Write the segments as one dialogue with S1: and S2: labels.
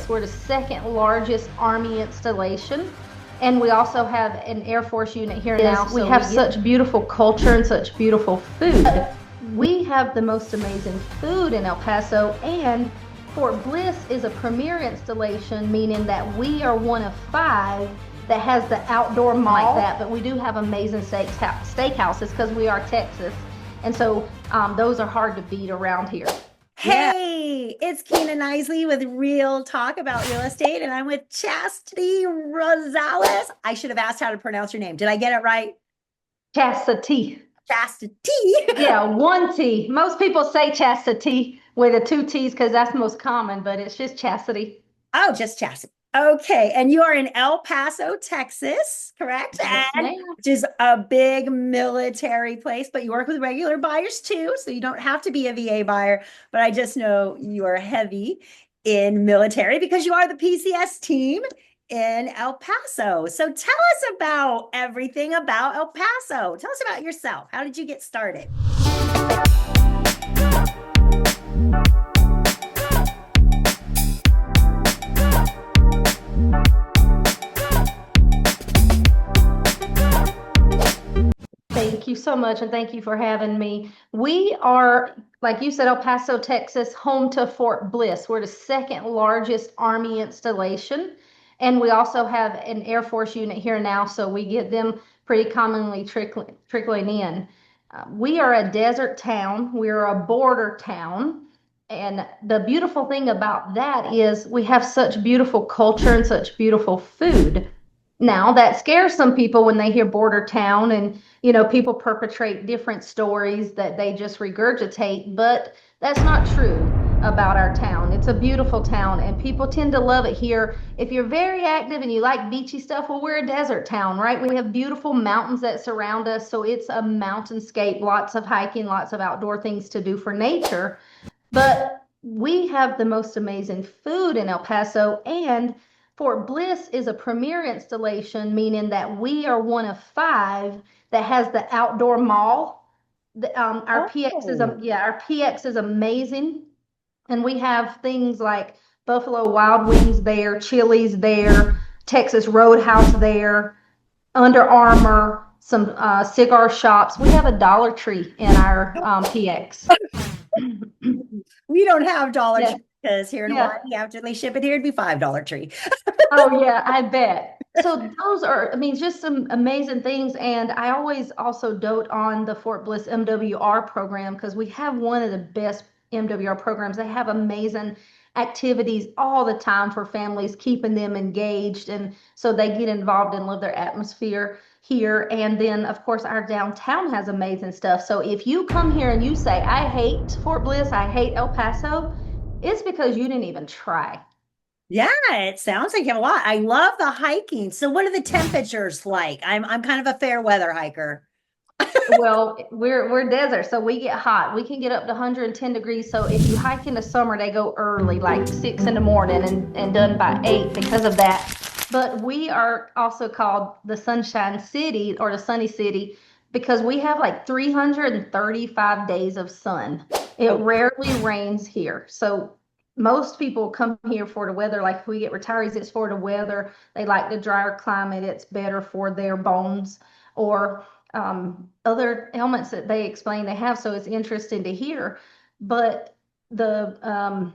S1: Bliss. We're the second largest Army installation. And we also have an Air Force unit here now. We have such beautiful culture and such beautiful food. We have the most amazing food in El Paso, and Fort Bliss is a premier installation, meaning that we are one of 5 that has the outdoor mall like that, but we do have amazing steakhouses because we are Texas. And so those are hard to beat around here.
S2: Hey, it's Kina with Real Talk About Real Estate, and I'm with Chasity Rosales. I should have asked how to pronounce your name. Did I get it right?
S1: Chasity.
S2: Chastity.
S1: Yeah, 1 T. Most people say chastity with the 2 T's because that's most common, but it's just chastity.
S2: Oh, just chastity. Okay, and you are in El Paso, Texas, correct?
S1: Yes, ma'am.
S2: Which is a big military place, but you work with regular buyers too, so you don't have to be a VA buyer. But I just know you are heavy in military because you are the PCS team in El Paso. So tell us about everything about El Paso. Tell us about yourself. How did you get started?
S1: Thank you so much, and thank you for having me. We are, like you said, El Paso, Texas, home to Fort Bliss. We're the second largest Army installation, and we also have an Air Force unit here now, so we get them pretty commonly trickling in. We are a desert town. We're a border town, and the beautiful thing about that is we have such beautiful culture and such beautiful food. Now, that scares some people when they hear border town, and people perpetrate different stories that they just regurgitate, but that's not true about our town. It's a beautiful town, and people tend to love it here. If you're very active and you like beachy stuff, well, we're a desert town, right? We have beautiful mountains that surround us, so it's a mountainscape, lots of hiking, lots of outdoor things to do for nature. But we have the most amazing food in El Paso, and Fort Bliss is a premier installation, meaning that we are one of 5 that has the outdoor mall. Our PX is our PX is amazing, and we have things like Buffalo Wild Wings there, Chili's there, Texas Roadhouse there, Under Armour, some cigar shops. We have a Dollar Tree in our PX.
S2: We don't have Dollar Tree because here in Hawaii, after they ship it here, it'd be $5 tree.
S1: Oh yeah, I bet. So those are, just some amazing things. And I always also dote on the Fort Bliss MWR program because we have one of the best MWR programs. They have amazing activities all the time for families, keeping them engaged. And so they get involved and love their atmosphere here. And then, of course, our downtown has amazing stuff. So if you come here and you say, I hate Fort Bliss, I hate El Paso, it's because you didn't even try.
S2: Yeah, it sounds like you have a lot. I love the hiking. So what are the temperatures like? I'm kind of a fair weather hiker.
S1: Well, we're desert, so we get hot. We can get up to 110 degrees. So if you hike in the summer, they go early, like 6 in the morning and done by 8 because of that. But we are also called the Sunshine City or the Sunny City because we have like 335 days of sun. It rarely rains here. So most people come here for the weather. Like if we get retirees, it's for the weather. They like the drier climate. It's better for their bones or other ailments that they explain they have. So it's interesting to hear. But the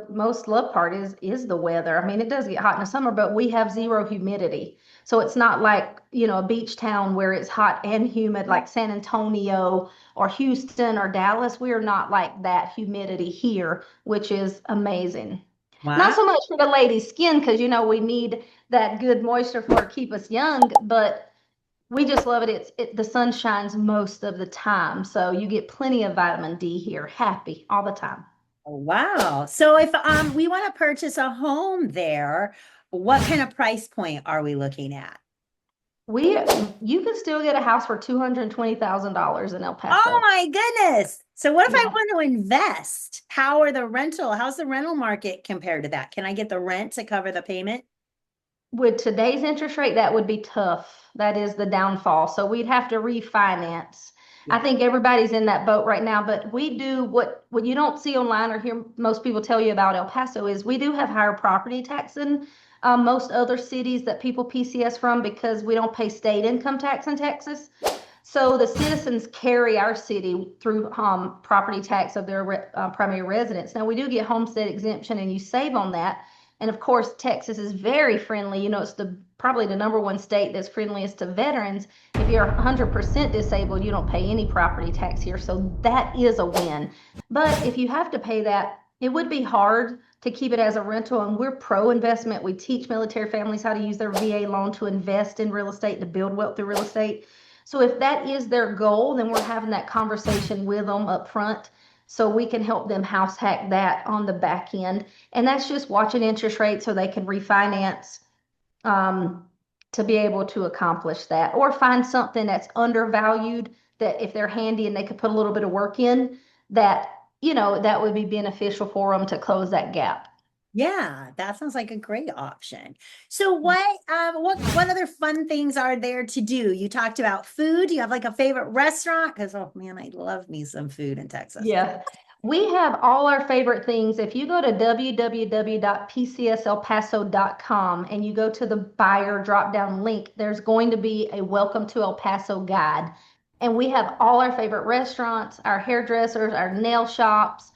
S1: most loved part is the weather. I mean, it does get hot in the summer, but we have zero humidity. So it's not like, a beach town where it's hot and humid like San Antonio or Houston or Dallas. We are not like that humidity here, which is amazing.
S2: Wow.
S1: Not so much for the lady's skin because, we need that good moisture for to keep us young, but we just love it. The sun shines most of the time. So you get plenty of vitamin D here. Happy all the time.
S2: Oh, wow. So if we want to purchase a home there, what kind of price point are we looking at?
S1: You can still get a house for $220,000 in El Paso.
S2: Oh my goodness. So what if I want to invest? How's the rental market compared to that? Can I get the rent to cover the payment?
S1: With today's interest rate, that would be tough. That is the downfall. So we'd have to refinance. I
S2: Yeah.
S1: think everybody's in that boat right now, but we do what you don't see online or hear most people tell you about El Paso is we do have higher property tax than most other cities that people PCS from because we don't pay state income tax in Texas. So the citizens carry our city through property tax of their primary residence. Now we do get homestead exemption, and you save on that. And of course, Texas is very friendly. You know, it's the probably the number one state that's friendliest to veterans. If you're 100% disabled, you don't pay any property tax here. So that is a win. But if you have to pay that, it would be hard to keep it as a rental. And we're pro investment. We teach military families how to use their VA loan to invest in real estate, to build wealth through real estate. So if that is their goal, then we're having that conversation with them up front so we can help them house hack that on the back end. And that's just watching interest rates so they can refinance to be able to accomplish that, or find something that's undervalued that if they're handy and they could put a little bit of work in, that, you know, that would be beneficial for them to close that gap.
S2: Yeah, that sounds like a great option. So what other fun things are there to do? You talked about food. Do you have like a favorite restaurant? Because oh man, I love me some food in Texas.
S1: Yeah. We have all our favorite things. If you go to www.pcselpaso.com and you go to the buyer drop down link, there's going to be a Welcome to El Paso guide. And we have all our favorite restaurants, our hairdressers, our nail shops,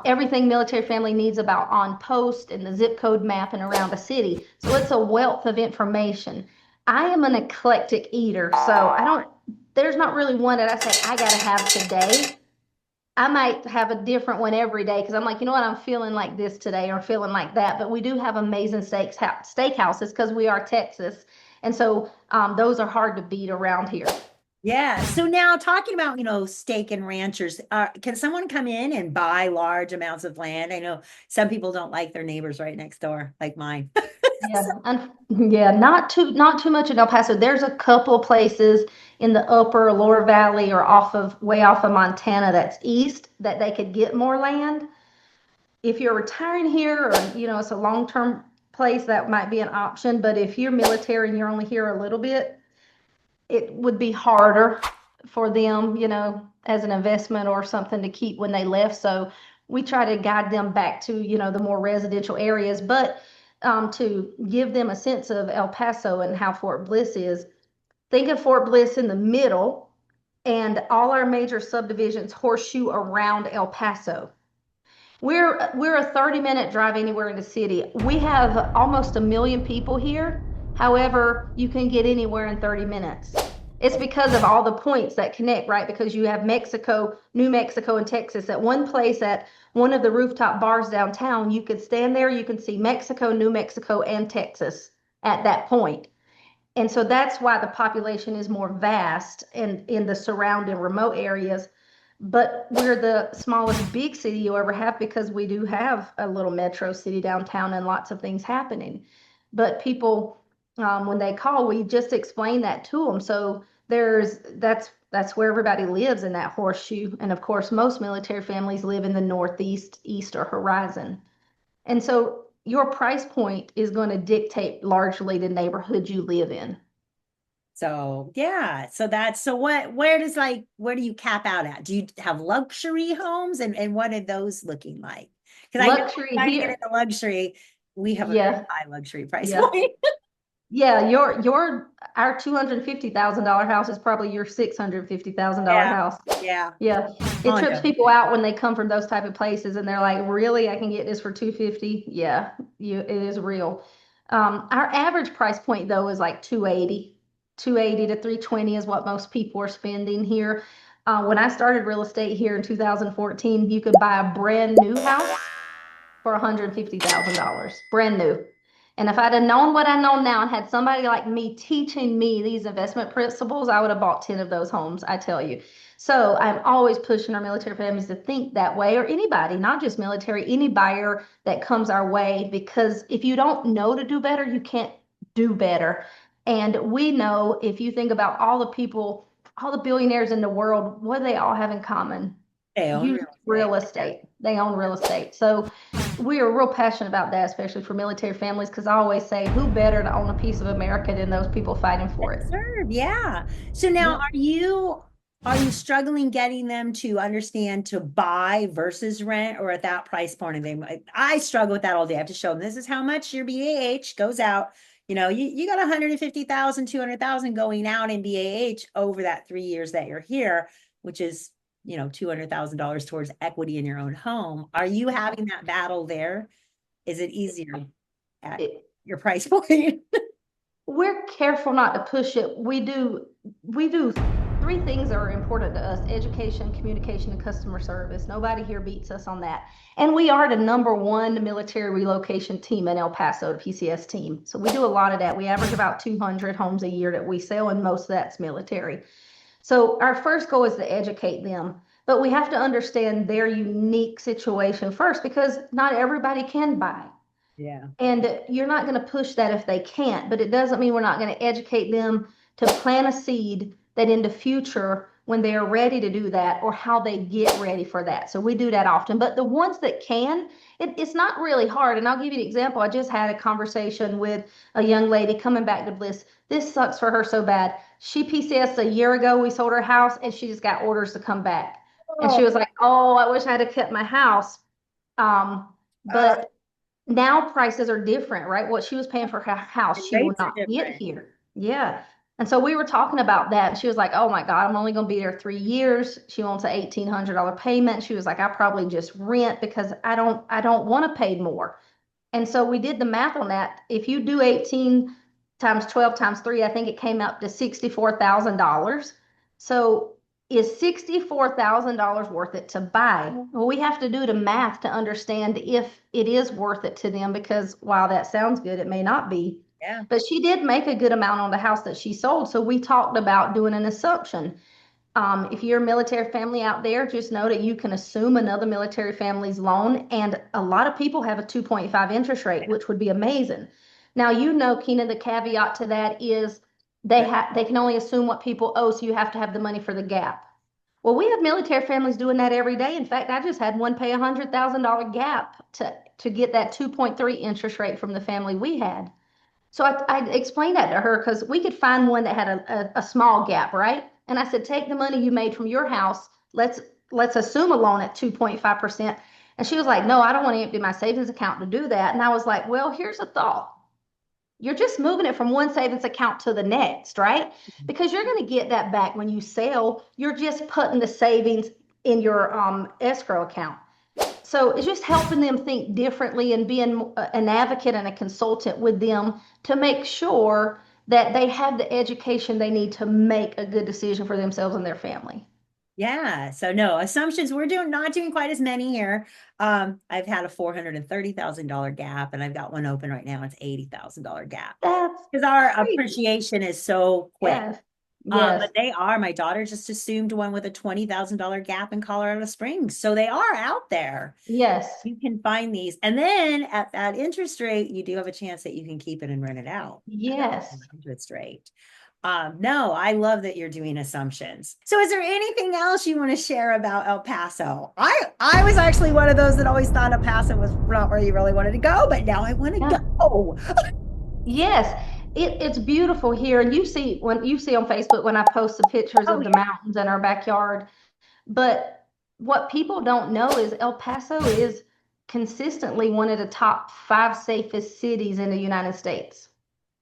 S1: everything military family needs about on post and the zip code map and around the city. So it's a wealth of information. I am an eclectic eater, so there's not really one that I say I gotta have today. I might have a different one every day because I'm like, you know what, I'm feeling like this today or feeling like that. But we do have amazing steakhouses because we are Texas. And so those are hard to beat around here.
S2: Yeah. So now talking about, steak and ranchers, can someone come in and buy large amounts of land? I know some people don't like their neighbors right next door, like mine.
S1: Yeah, yeah, not too much in El Paso. There's a couple places in the upper or lower valley or way off of Montana that's east that they could get more land. If you're retiring here or it's a long-term place, that might be an option. But if you're military and you're only here a little bit, it would be harder for them, as an investment or something to keep when they left. So we try to guide them back to, the more residential areas, but to give them a sense of El Paso and how Fort Bliss is. Think of Fort Bliss in the middle, and all our major subdivisions horseshoe around El Paso. We're a 30-minute drive anywhere in the city. We have almost 1 million people here. However, you can get anywhere in 30 minutes. It's because of all the points that connect, right? Because you have Mexico, New Mexico, and Texas. At one place at one of the rooftop bars downtown, you could stand there, you can see Mexico, New Mexico, and Texas at that point. And so that's why the population is more vast in the surrounding remote areas. But we're the smallest big city you'll ever have because we do have a little metro city downtown and lots of things happening. But people, when they call, we just explain that to them. So that's where everybody lives, in that horseshoe. And of course, most military families live in the northeast, east, or horizon. And so your price point is going to dictate largely the neighborhood you live in.
S2: So yeah, where do you cap out at? Do you have luxury homes and what are those looking like? Because I know
S1: Luxury
S2: trying to get
S1: here.
S2: into luxury, we have a very
S1: Yeah.
S2: high luxury price
S1: Yeah.
S2: point.
S1: Yeah, our $250,000 house is probably your $650,000
S2: Yeah,
S1: house.
S2: yeah.
S1: Yeah, it trips
S2: Condo.
S1: people out when they come from those type of places and they're like, "Really, I can get this for 250?" Yeah, it is real. Our average price point though is like 280. 280 to 320 is what most people are spending here. When I started real estate here in 2014, you could buy a brand new house for $150,000, brand new. And if I'd have known what I know now and had somebody like me teaching me these investment principles, I would have bought 10 of those homes, I tell you. So I'm always pushing our military families to think that way, or anybody, not just military, any buyer that comes our way, because if you don't know to do better, you can't do better. And we know, if you think about all the people, all the billionaires in the world, what do they all have in common?
S2: They own
S1: Use
S2: real estate.
S1: real estate. They own real estate. So we are real passionate about that, especially for military families, because I always say, who better to own a piece of America than those people fighting for it?
S2: Serve, yeah. So now
S1: Yep.
S2: are you Are you struggling getting them to understand to buy versus rent, or at that price point? And I struggle with that all day. I have to show them this is how much your BAH goes out. You got 150,000, 200,000 going out in BAH over that 3 years that you're here, which is, $200,000 towards equity in your own home. Are you having that battle there? Is it easier at
S1: It,
S2: your price point?
S1: we're careful not to push it. We do three things that are important to us: education, communication, and customer service. Nobody here beats us on that. And we are the number one military relocation team in El Paso, the PCS team. So we do a lot of that. We average about 200 homes a year that we sell, and most of that's military. So our first goal is to educate them, but we have to understand their unique situation first, because not everybody can buy.
S2: Yeah.
S1: And you're not going to push that if they can't, but it doesn't mean we're not going to educate them to plant a seed that in the future, when they are ready to do that, or how they get ready for that. So we do that often. But the ones that can, it's not really hard. And I'll give you an example. I just had a conversation with a young lady coming back to Bliss. This sucks for her so bad. She PCS a year ago. We sold her house and she just got orders to come back. And she
S2: Oh,
S1: was like, "Oh, I wish I had kept my house."
S2: uh,
S1: But now prices are different, right? What she was paying for her
S2: the
S1: house, she will
S2: rates are
S1: not get
S2: different.
S1: here. Yeah. And so we were talking about that. And she was like, "Oh my God, I'm only going to be there 3 years." She wants a $1,800 payment. She was like, "I probably just rent because I don't want to pay more." And so we did the math on that. If you do 18 times 12 times 3, I think it came out to $64,000. So is $64,000 worth it to buy? Well, we have to do the math to understand if it is worth it to them, because while that sounds good, it may not be.
S2: Yeah.
S1: But she did make a good amount on the house that she sold. So we talked about doing an assumption. If you're a military family out there, just know that you can assume another military family's loan. And a lot of people have a 2.5 interest rate, which would be amazing. Now, Kina, the caveat to that is they can only assume what people owe, so you have to have the money for the gap. Well, we have military families doing that every day. In fact, I just had one pay $100,000 gap to get that 2.3 interest rate from the family we had. So I explained that to her because we could find one that had a small gap, right? And I said, take the money you made from your house. Let's assume a loan at 2.5%. And she was like, "No, I don't want to empty my savings account to do that." And I was like, "Well, here's a thought. You're just moving it from one savings account to the next, right? Because you're going to get that back when you sell. You're just putting the savings in your escrow account." So it's just helping them think differently and being an advocate and a consultant with them to make sure that they have the education they need to make a good decision for themselves and their family.
S2: Yeah. So no assumptions. We're not doing quite as many here. I've had a $430,000 gap, and I've got one open right now. It's $80,000 gap
S1: That's
S2: because our
S1: crazy.
S2: appreciation is so quick.
S1: Yes.
S2: But
S1: Yes.
S2: my daughter just assumed one with a $20,000 gap in Colorado Springs. So they are out there.
S1: Yes.
S2: You can find these. And then at that interest rate, you do have a chance that you can keep it and rent it out.
S1: Yes.
S2: Interest rate. No, I love that you're doing assumptions. So is there anything else you want to share about El Paso? I was actually one of those that always thought El Paso was not where you really wanted to go, but now I want to
S1: Yeah.
S2: go.
S1: Yes. It's beautiful here. And when you see on Facebook when I post the pictures
S2: Oh
S1: of the
S2: yeah.
S1: mountains in our backyard. But what people don't know is El Paso is consistently one of the top 5 safest cities in the United States.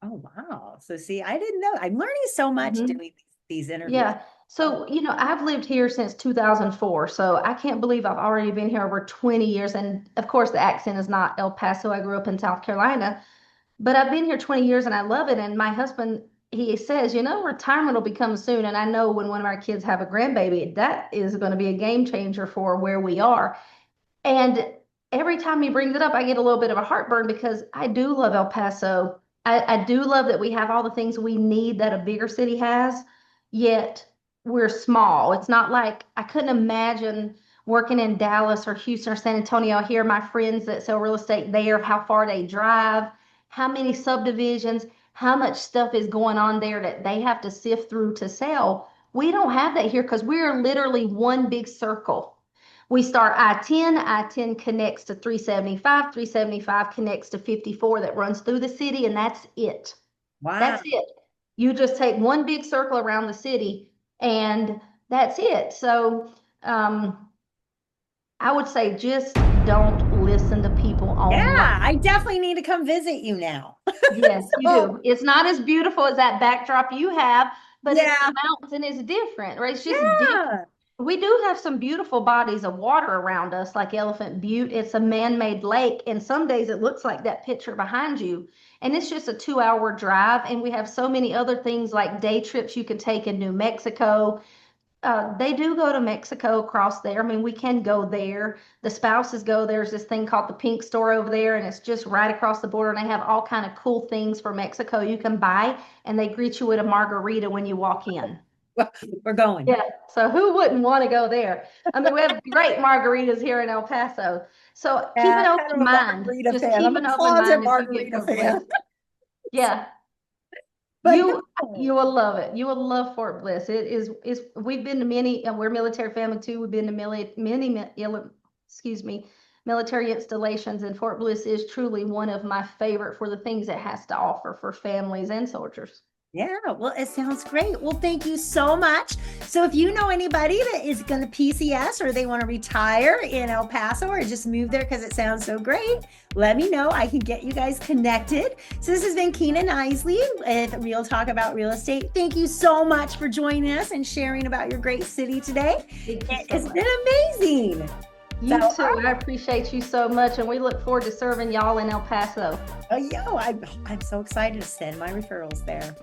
S2: Oh wow. So see, I didn't know. I'm learning so much
S1: Hmm.
S2: doing these interviews.
S1: Yeah.
S2: Oh,
S1: So, I've lived here since 2004. So I can't believe I've already been here over 20 years. And of course, the accent is not El Paso. I grew up in South Carolina, but I've been here 20 years and I love it. And my husband, he says, retirement will become soon. And I know when one of our kids have a grandbaby, that is going to be a game changer for where we are. And every time he brings it up, I get a little bit of a heartburn because I do love El Paso. I do love that we have all the things we need that a bigger city has, yet we're small. It's not like I couldn't imagine working in Dallas or Houston or San Antonio. I hear my friends that sell real estate there, how far they drive, how many subdivisions, how much stuff is going on there that they have to sift through to sell. We don't have that here because we're literally one big circle. We start I-10. I-10 connects to 375. 375 connects to 54 that runs through the city, and that's it.
S2: wow.
S1: That's it. You just take one big circle around the city, and that's it. So, I would say just don't listen to people
S2: Yeah,
S1: online.
S2: I definitely need to come visit you now.
S1: Yes, you
S2: So,
S1: do. It's not as beautiful as that backdrop you have, but it's
S2: yeah,
S1: the mountain is different, right? It's just different.
S2: yeah.
S1: We do have some beautiful bodies of water around us, like Elephant Butte. It's a man-made lake, and some days it looks like that picture behind you. And it's just a 2-hour drive. And we have so many other things like day trips you can take in New Mexico. They do go to Mexico across there. I mean, we can go there. The spouses go. There's this thing called the Pink Store over there, and it's just right across the border. And they have all kind of cool things for Mexico you can buy, and they greet you with a margarita when you walk in.
S2: Well, we're going.
S1: Yeah. So who wouldn't want to go there? I mean, we have great margaritas here in El Paso. So keep
S2: Yeah,
S1: an
S2: I'm kind of
S1: open
S2: a
S1: mind.
S2: margarita
S1: Just
S2: fan.
S1: keep
S2: I'm a
S1: an open
S2: closet
S1: mind if you get
S2: margarita
S1: Fort Bliss.
S2: fan.
S1: Yeah.
S2: But
S1: You
S2: no.
S1: will love it. You will love Fort Bliss. It is we've been to many, and we're a military family too. We've been to excuse me, military installations, and Fort Bliss is truly one of my favorite for the things it has to offer for families and soldiers.
S2: Yeah, well, it sounds great. Well, thank you so much. So, if you know anybody that is going to PCS or they want to retire in El Paso or just move there because it sounds so great, let me know. I can get you guys connected. So, this has been Kina Isley with Real Talk About Real Estate. Thank you so much for joining us and sharing about your great city today.
S1: Thank you
S2: It
S1: so
S2: has
S1: much.
S2: been amazing.
S1: You
S2: So,
S1: too. I appreciate you so much, and we look forward to serving y'all in El Paso.
S2: yo, I'm so excited to send my referrals there.